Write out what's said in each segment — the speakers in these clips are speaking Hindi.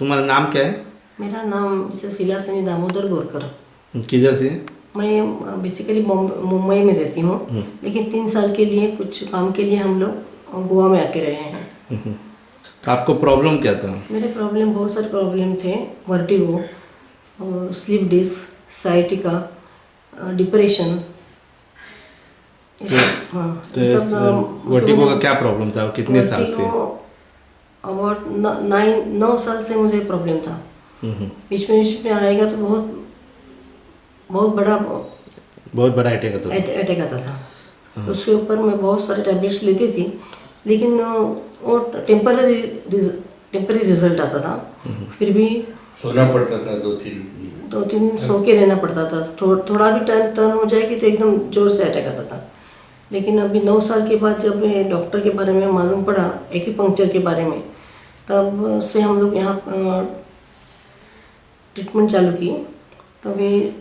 तुम्हारा नाम क्या है? मेरा नाम मिसेस विलासिनी दामोदर बोरकर। किधर से? मैं बेसिकली मुंबई में रहती हूँ, लेकिन 3 साल के लिए कुछ काम के लिए हम लोग गोवा में आके रहे हैं। तो आपको प्रॉब्लम क्या था? मेरे प्रॉब्लम बहुत सारे प्रॉब्लम थे। Vertigo, slip disc, sciatica, depression. हाँ, वर्टिगो का क्या प्रॉब्लम था? कितने साल से? अबाउट 9 साल से मुझे प्रॉब्लम था। बीच में आएगा तो बहुत बड़ा अटैक आता था। उसके ऊपर मैं बहुत सारे टैबलेट्स लेती थी, लेकिन वो टेम्पररी रिजल्ट आता था। फिर भी सोना पड़ता था 2-3 दिन सो के रहना पड़ता था। थोड़ा भी टर्न हो जाएगी तो एकदम जोर से अटैक आता था। लेकिन अभी 9 साल के बाद जब डॉक्टर के बारे में मालूम पड़ा, एक्यूपंक्चर के बारे में, तब से हम लोग यहाँ ट्रीटमेंट चालू की। तो अभी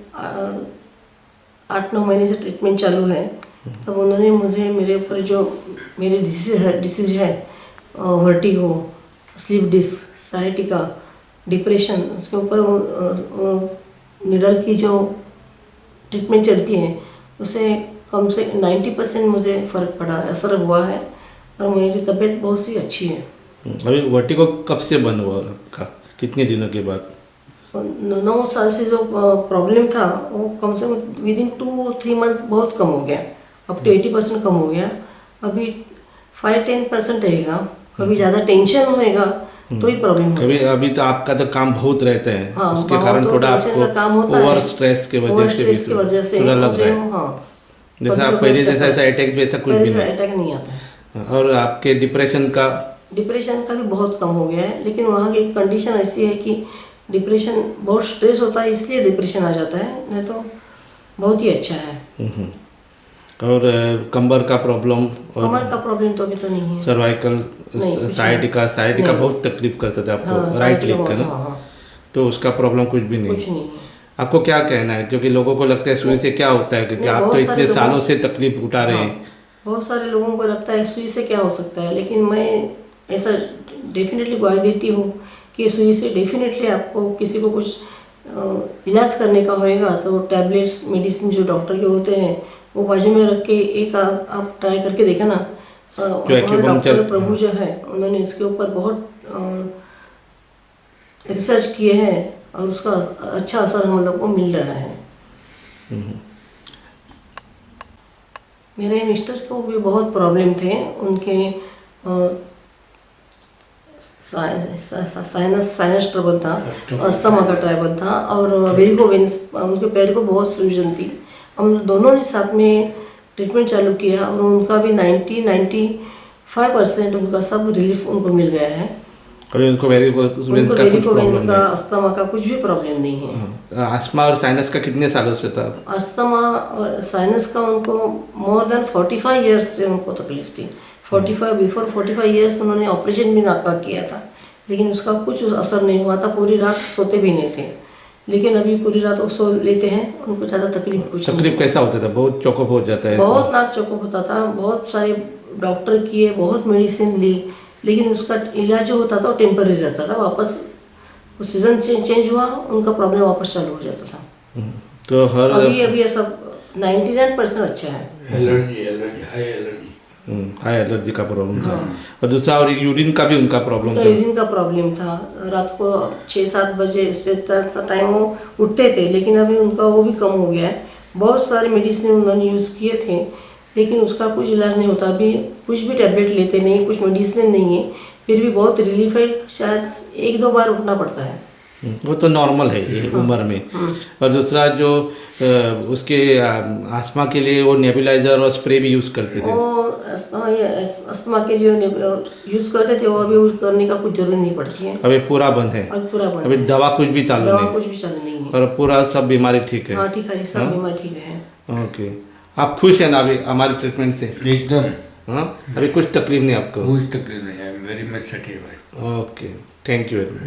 8-9 महीने से ट्रीटमेंट चालू है। तब उन्होंने मुझे मेरे ऊपर जो मेरी डिसीज है vertigo, slip disc, sciatica, depression, उसके ऊपर निडल की जो ट्रीटमेंट चलती है उसे कम से 90% मुझे फ़र्क पड़ा, असर हुआ है और मेरी तबीयत बहुत सी अच्छी है। अभी वर्टिगो कब से बंद हुआ आपका? कितने दिनों के बाद? 9 साल से जो प्रॉब्लम था वो कम से कम विदिन 2-3 मंथ बहुत कम हो गया, अब तो 80% कम हो गया। अभी 5-10% रहेगा। कभी ज़्यादा टेंशन होएगा तो ही प्रॉब्लम कभी अभी तो आपका तो काम बहुत रहते हैं, हाँ, उसके कारण थोड़ा आपको ओवर स्ट्रेस के वजह से थोड़ा लग रहा है। हाँ, जैसा आप पहले जैसा अटैक वैसा कुछ भी नहीं? अटैक नहीं आता है। और आपके डिप्रेशन का भी बहुत कम हो गया है। लेकिन वहाँ की कंडीशन ऐसी है कि डिप्रेशन बहुत स्ट्रेस होता है, इसलिए डिप्रेशन आ जाता है, नहीं तो बहुत ही अच्छा है। और कमर का प्रॉब्लम? कमर का प्रॉब्लम तो अभी तो नहीं है। सर्वाइकल, साइटिका बहुत तकलीफ करते थे आपको, हाँ, राइट लेग का ना? हाँ। तो उसका प्रॉब्लम कुछ भी नहीं? कुछ नहीं है। आपको क्या कहना है, क्योंकि लोगों को लगता है सुई से क्या होता है, क्योंकि आप तो इतने सालों से तकलीफ उठा रहे हैं। बहुत सारे लोगों को लगता है सुई से क्या हो सकता है, लेकिन मैं ऐसा डेफिनेटली ग्वाही देती हूँ कि सुई से डेफिनेटली आपको किसी को कुछ इलाज करने का होएगा तो टैबलेट्स, मेडिसिन जो डॉक्टर के होते हैं वो बाजू में रख के एक आप ट्राई करके देखा ना। डॉक्टर प्रभु जो है उन्होंने इसके ऊपर बहुत रिसर्च किए हैं और उसका अच्छा असर हम लोग को मिल रहा है। मेरे मिस्टर को भी बहुत प्रॉब्लम थे। उनके साइनस ट्रबल था, अस्थमा का ट्रबल था और वेरिको वेन्स, उनके पैर को बहुत सूजन थी। हम दोनों ने साथ में ट्रीटमेंट चालू किया और उनका भी 90-95% उनका सब रिलीफ उनको मिल गया है। अभी उनको वेरिको वेन्स का, अस्थमा का कुछ भी प्रॉब्लम नहीं है। अस्थमा और साइनस का कितने सालों से था? अस्थमा और साइनस का उनको मोर देन 45 ईयर्स से उनको तकलीफ थी। 45 ईयर्स उन्होंने ऑपरेशन भी नाक का किया था, लेकिन उसका कुछ असर नहीं हुआ था। पूरी रात सोते भी नहीं थे, लेकिन अभी पूरी रात वो सो लेते हैं, उनको ज़्यादा तकलीफ कैसा होता था? बहुत चौकअप हो जाता है? बहुत नाक चौकअप होता था। बहुत सारे डॉक्टर किए, बहुत मेडिसिन ली, लेकिन उसका इलाज जो होता था वो टेम्पररी रहता था। वापस सीजन चेंज हुआ, उनका प्रॉब्लम वापस चालू हो जाता था। तो अभी ऐसा 99% अच्छा है। हाई एलर्जी का प्रॉब्लम था। और दूसरा और यूरिन का भी उनका प्रॉब्लम था? यूरिन का प्रॉब्लम था। रात को 6-7 बजे से टाइम वो उठते थे, लेकिन अभी उनका वो भी कम हो गया है। बहुत सारे मेडिसिन उन्होंने यूज़ किए थे, लेकिन उसका कुछ इलाज नहीं होता। अभी कुछ भी टैबलेट लेते नहीं, कुछ मेडिसिन नहीं है, फिर भी बहुत रिलीफ है। शायद 1-2 बार उठना पड़ता है। वो तो नॉर्मल है ये उम्र में। और दूसरा जो उसके अस्थमा के लिए वो नेबुलाइजर और स्प्रे भी यूज़ करते थे? वो अस्थमा के लिए यूज़ करते थे, वो अभी यूज़ करने का कुछ जरूरत नहीं पड़ती है। अभी पूरा बंद है? अभी दवा कुछ भी चालू नहीं है? और पूरा सब बीमारी ठीक है? हाँ, ठीक है, सब बीमारी ठीक है। ओके, आप खुश हैं ना अभी हमारे ट्रीटमेंट से? एकदम। हाँ, अभी कुछ तकलीफ नहीं आपको? कुछ तकलीफ नहीं है, very much satisfied. Okay, thank you very much.